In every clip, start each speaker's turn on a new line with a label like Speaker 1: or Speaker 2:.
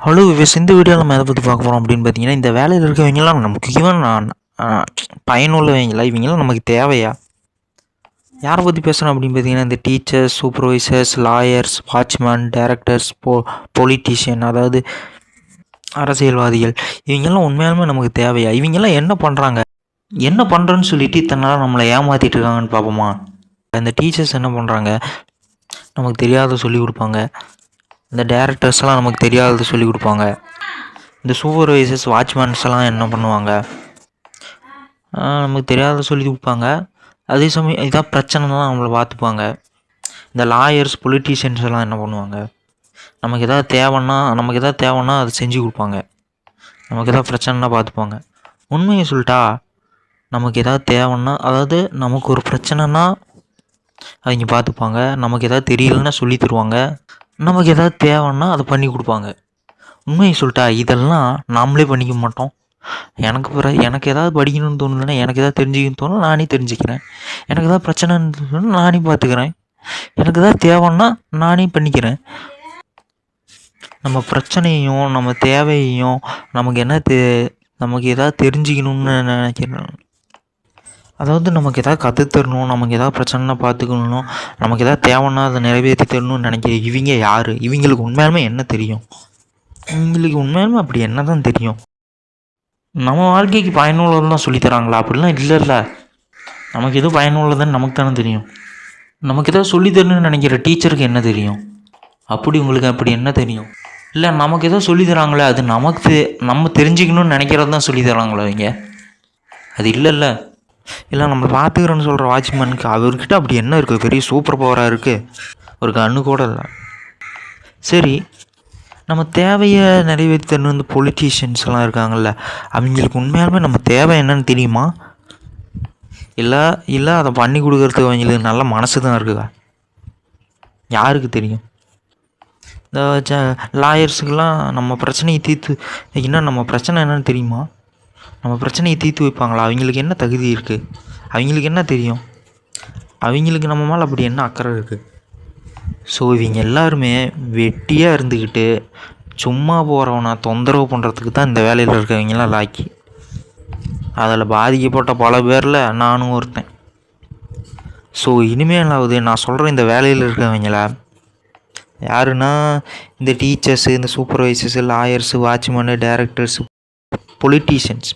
Speaker 1: Hello wives, இந்த வீடியோவில் நம்ம எதை பற்றி பார்க்க போகிறோம் அப்படின்னு பார்த்தீங்கன்னா, இந்த வேலையில் இருக்கவங்கலாம் நமக்கு பயனுள்ளவங்களா, இவங்கெல்லாம் நமக்கு தேவையா? யாரை பற்றி பேசுகிறோம் அப்படின்னு பார்த்தீங்கன்னா, இந்த teachers, supervisors, lawyers, watchman, directors, politician, அதாவது அரசியல்வாதிகள், இவங்கெல்லாம் உண்மையாலுமே நமக்கு தேவையா? இவங்கெல்லாம் என்ன பண்ணுறாங்க, என்ன பண்ணுறேன்னு சொல்லிட்டு இத்தனை நாள் நம்மளை ஏமாற்றிட்டு இருக்காங்கன்னு பார்ப்போமா? இந்த டீச்சர்ஸ் என்ன பண்ணுறாங்க, நமக்கு தெரியாத சொல்லி கொடுப்பாங்க. இந்த டேரக்டர்ஸ்லாம் நமக்கு தெரியாதது சொல்லிக் கொடுப்பாங்க. இந்த சூப்பர்வைசர்ஸ், வாட்ச்மேன்ஸ்லாம் என்ன பண்ணுவாங்க, நமக்கு தெரியாத சொல்லி கொடுப்பாங்க. அதே சமயம் இதான் பிரச்சனைலாம் நம்மளை பார்த்துப்பாங்க. இந்த லாயர்ஸ், பொலிட்டீஷியன்ஸ் எல்லாம் என்ன பண்ணுவாங்க, நமக்கு எதாவது தேவைன்னா அதை செஞ்சு கொடுப்பாங்க. நமக்கு எதாவது பிரச்சனைனா பார்த்துப்பாங்க. உண்மையை சொல்லிட்டா, நமக்கு எதாவது தேவைன்னா, அதாவது நமக்கு ஒரு பிரச்சனைனா அவங்க பார்த்துப்பாங்க. நமக்கு எதாவது தெரியலன்னா சொல்லி தருவாங்க. நமக்கு எதாவது தேவைன்னா அதை பண்ணி கொடுப்பாங்க. உண்மையை சொல்லிட்டா, இதெல்லாம் நாமளே பண்ணிக்க மாட்டோம். எனக்கு எதாவது படிக்கணும்னு தோணுதுன்னா, எனக்கு எதாவது தெரிஞ்சுக்கணும்னு தோணும், நானே தெரிஞ்சுக்கிறேன். எனக்கு எதாவது பிரச்சனைன்னு தோணும், நானே பார்த்துக்கிறேன். எனக்கு எதாவது தேவைன்னா நானே பண்ணிக்கிறேன். நம்ம பிரச்சனையும் நம்ம தேவையையும் நமக்கு எதாவது தெரிஞ்சுக்கணும்னு நினைக்கிறேன். அதாவது நமக்கு எதாவது கற்றுத்தரணும், நமக்கு எதாவது பிரச்சனைனா பார்த்துக்கணும், நமக்கு எதாவது தேவைன்னா அதை நிறைவேற்றி தரணும்னு நினைக்கிற இவங்க யார்? இவங்களுக்கு உண்மையாலுமே என்ன தெரியும்? இவங்களுக்கு உண்மையாலுமே அப்படி என்ன தான் தெரியும்? நம்ம வாழ்க்கைக்கு பயனுள்ளதான் சொல்லித்தராங்களா? அப்படிலாம் இல்லை. நமக்கு எதுவும் பயனுள்ளதுன்னு நமக்கு தானே தெரியும். நமக்கு எதாவது சொல்லித்தரணும்னு நினைக்கிற டீச்சருக்கு என்ன தெரியும்? உங்களுக்கு அப்படி என்ன தெரியும்? இல்லை, நமக்கு எதோ சொல்லித்தராங்களே, அது நம்ம தெரிஞ்சுக்கணும்னு நினைக்கிறது தான் சொல்லித்தராங்களா இவங்க? அது இல்லை. நம்மளை பார்த்துக்கிறேன்னு சொல்கிற வாட்ச்மேனுக்கு அவர்கிட்ட அப்படி என்ன இருக்குது? பெரிய சூப்பர் பவராக இருக்குது, ஒரு கண்ணு கூட இல்லை. சரி, நம்ம தேவையை நிறைவேற்றணும். இந்த பொலிட்டீஷியன்ஸ்லாம் இருக்காங்கள்ல, அவங்களுக்கு உண்மையாலுமே நம்ம தேவை என்னன்னு தெரியுமா? இல்லை அதை பண்ணி கொடுக்குறதுக்கு அவங்களுக்கு நல்ல மனசு தான் இருக்குதா? யாருக்கு தெரியும்? இந்த லாயர்ஸுக்கெல்லாம் நம்ம பிரச்சனையை நம்ம பிரச்சனை என்னன்னு தெரியுமா? நம்ம பிரச்சனையை தீர்த்து வைப்பாங்களா? அவங்களுக்கு என்ன தகுதி இருக்குது? அவங்களுக்கு என்ன தெரியும்? அவங்களுக்கு நம்ம மேலே அப்படி என்ன அக்கறை இருக்குது? ஸோ இவங்க எல்லாருமே வெட்டியாக இருந்துக்கிட்டு சும்மா போகிறவனை தொந்தரவு பண்ணுறதுக்கு தான் இந்த வேலையில் இருக்கிறவங்களாம் லாக்கி. அதில் பாதிக்கப்பட்ட பல பேரில் நானும் ஒருத்தன். ஸோ இனிமேலாவது நான் சொல்கிற இந்த வேலையில் இருக்கிறவங்கள யாருன்னா, இந்த டீச்சர்ஸு, இந்த சூப்பர்வைசர்ஸு, லாயர்ஸு, வாட்ச்மேனு, டைரக்டர்ஸு, பொலிட்டீஷியன்ஸ்,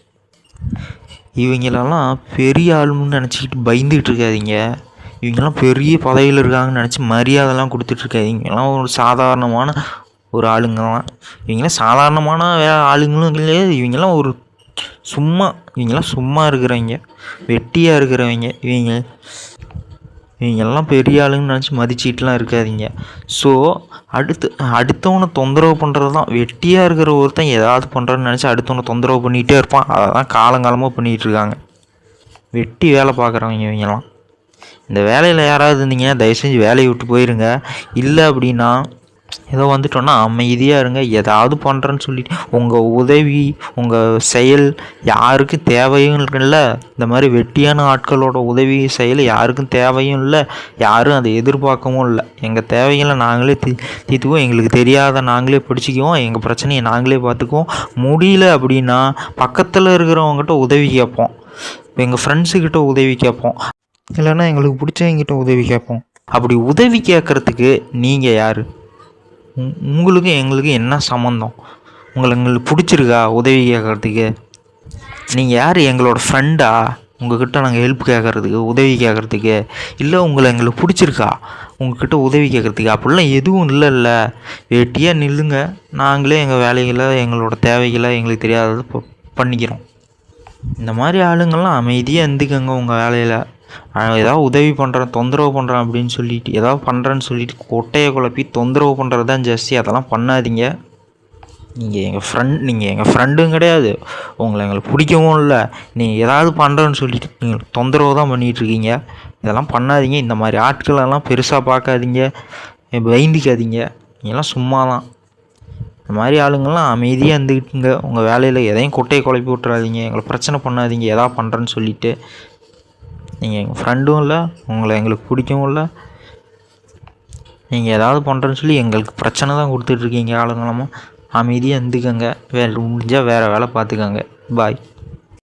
Speaker 1: இவங்களெல்லாம் பெரிய ஆளுன்னு நினச்சிக்கிட்டு பயந்துக்கிட்டு இருக்காதீங்க. இவங்கெல்லாம் பெரிய பதவியில் இருக்காங்கன்னு நினச்சி மரியாதைலாம் கொடுத்துட்ருக்காது. இவங்கெல்லாம் ஒரு சாதாரணமான ஒரு ஆளுங்கலாம். இவங்கெல்லாம் சாதாரணமான ஆளுங்களும் கிடையாது. இவங்கெல்லாம் சும்மா இருக்கிறவங்க, வெட்டியாக இருக்கிறவங்க. இவங்கெல்லாம் பெரிய ஆளுங்கன்னு நினச்சி மதிச்சிட்டுலாம் இருக்காதிங்க. ஸோ அடுத்தவனை தொந்தரவு பண்ணுறது தான். வெட்டியாக இருக்கிற ஒருத்தன் ஏதாவது பண்ணுறன்னு நினச்சி அடுத்தவனை தொந்தரவு பண்ணிகிட்டே இருப்பான். அதை தான் காலங்காலமாக பண்ணிகிட்ருக்காங்க வெட்டி வேலை பார்க்குறவங்க இவங்கெல்லாம். இந்த வேலையில் யாராவது இருந்தீங்கன்னா தயவு செஞ்சு வேலையை விட்டு போயிருங்க. இல்லை அப்படின்னா ஏதோ வந்துட்டோன்னா அமைதியாக இருங்க. ஏதாவது பண்ணுறேன்னு சொல்லிட்டு உங்கள் உதவி, உங்கள் செயல் யாருக்கும் தேவையும் இல்லை. இந்த மாதிரி வெட்டியான ஆட்களோட உதவி செயல் யாருக்கும் தேவையும் இல்லை. யாரும் அதை எதிர்பார்க்கவும் இல்லை. எங்கள் தேவைகளை நாங்களே தீர்த்துக்குவோம். எங்களுக்கு தெரியாத நாங்களே பிடிச்சிக்குவோம். எங்கள் பிரச்சனையை நாங்களே பார்த்துக்குவோம். முடியல அப்படின்னா பக்கத்தில் இருக்கிறவங்ககிட்ட உதவி கேட்போம். எங்கள் ஃப்ரெண்ட்ஸுக்கிட்ட உதவி கேட்போம். இல்லைன்னா எங்களுக்கு பிடிச்சவங்கிட்ட உதவி கேட்போம். அப்படி உதவி கேட்குறதுக்கு நீங்கள் யார்? உங்களுக்கும் எங்களுக்கும் என்ன சம்மந்தம்? எங்களுக்கு பிடிச்சிருக்கா உதவி கேட்குறதுக்கு? நீங்கள் யார்? எங்களோட ஃப்ரெண்டா? உங்கள்கிட்ட நாங்கள் ஹெல்ப் கேட்குறதுக்கு, உதவி கேட்குறதுக்கு? இல்லை எங்களுக்கு பிடிச்சிருக்கா உங்கள்கிட்ட உதவி கேட்குறதுக்கு? அப்படிலாம் எதுவும் இல்லைல்ல. வெட்டியாக நில்லுங்க. நாங்களே எங்கள் வேலைகளை, எங்களோட தேவைகளை, எங்களுக்கு தெரியாதது பண்ணிக்கிறோம். இந்த மாதிரி ஆளுங்கள்லாம் அமைதியாக இருந்துக்கங்க உங்கள் வேலையில். ஏதாவது உதவி பண்ணுறேன், தொந்தரவு பண்ணுறேன் அப்படின்னு சொல்லிட்டு, ஏதாவது பண்ணுறேன்னு சொல்லிட்டு கொட்டையை குழப்பி தொந்தரவு பண்ணுறது தான் ஜாஸ்தி. அதெல்லாம் பண்ணாதீங்க. நீங்கள் எங்கள் ஃப்ரெண்டும் கிடையாது, எங்களுக்கு பிடிக்கவும் இல்லை. நீங்கள் ஏதாவது பண்ணுறேன்னு சொல்லிட்டு நீங்கள் தொந்தரவு தான் பண்ணிகிட்ருக்கீங்க. இதெல்லாம் பண்ணாதீங்க. இந்த மாதிரி ஆட்களெல்லாம் பெருசாக பார்க்காதீங்க, பயந்துக்காதீங்க. நீங்கள்லாம் சும்மா தான். இந்த மாதிரி ஆளுங்கள்லாம் அமைதியாக இருந்துக்கிட்டுங்க உங்கள் வேலையில். எதையும் கொட்டையை குழப்பி விட்றாதீங்க. எங்களை பிரச்சனை பண்ணாதீங்க ஏதாவது பண்ணுறேன்னு சொல்லிவிட்டு. நீங்கள் எங்கள் ஃப்ரெண்டும் இல்லை, எங்களுக்கு பிடிக்கவும் இல்லை. நீங்கள் ஏதாவது பண்ணுறேன்னு சொல்லி எங்களுக்கு பிரச்சனை தான் கொடுத்துட்ருக்கீங்க ஆளுங்களாமா. அமைதியாக இருந்துக்கங்க. முடிஞ்சால் வேறு வேலை பார்த்துக்கங்க. பாய்.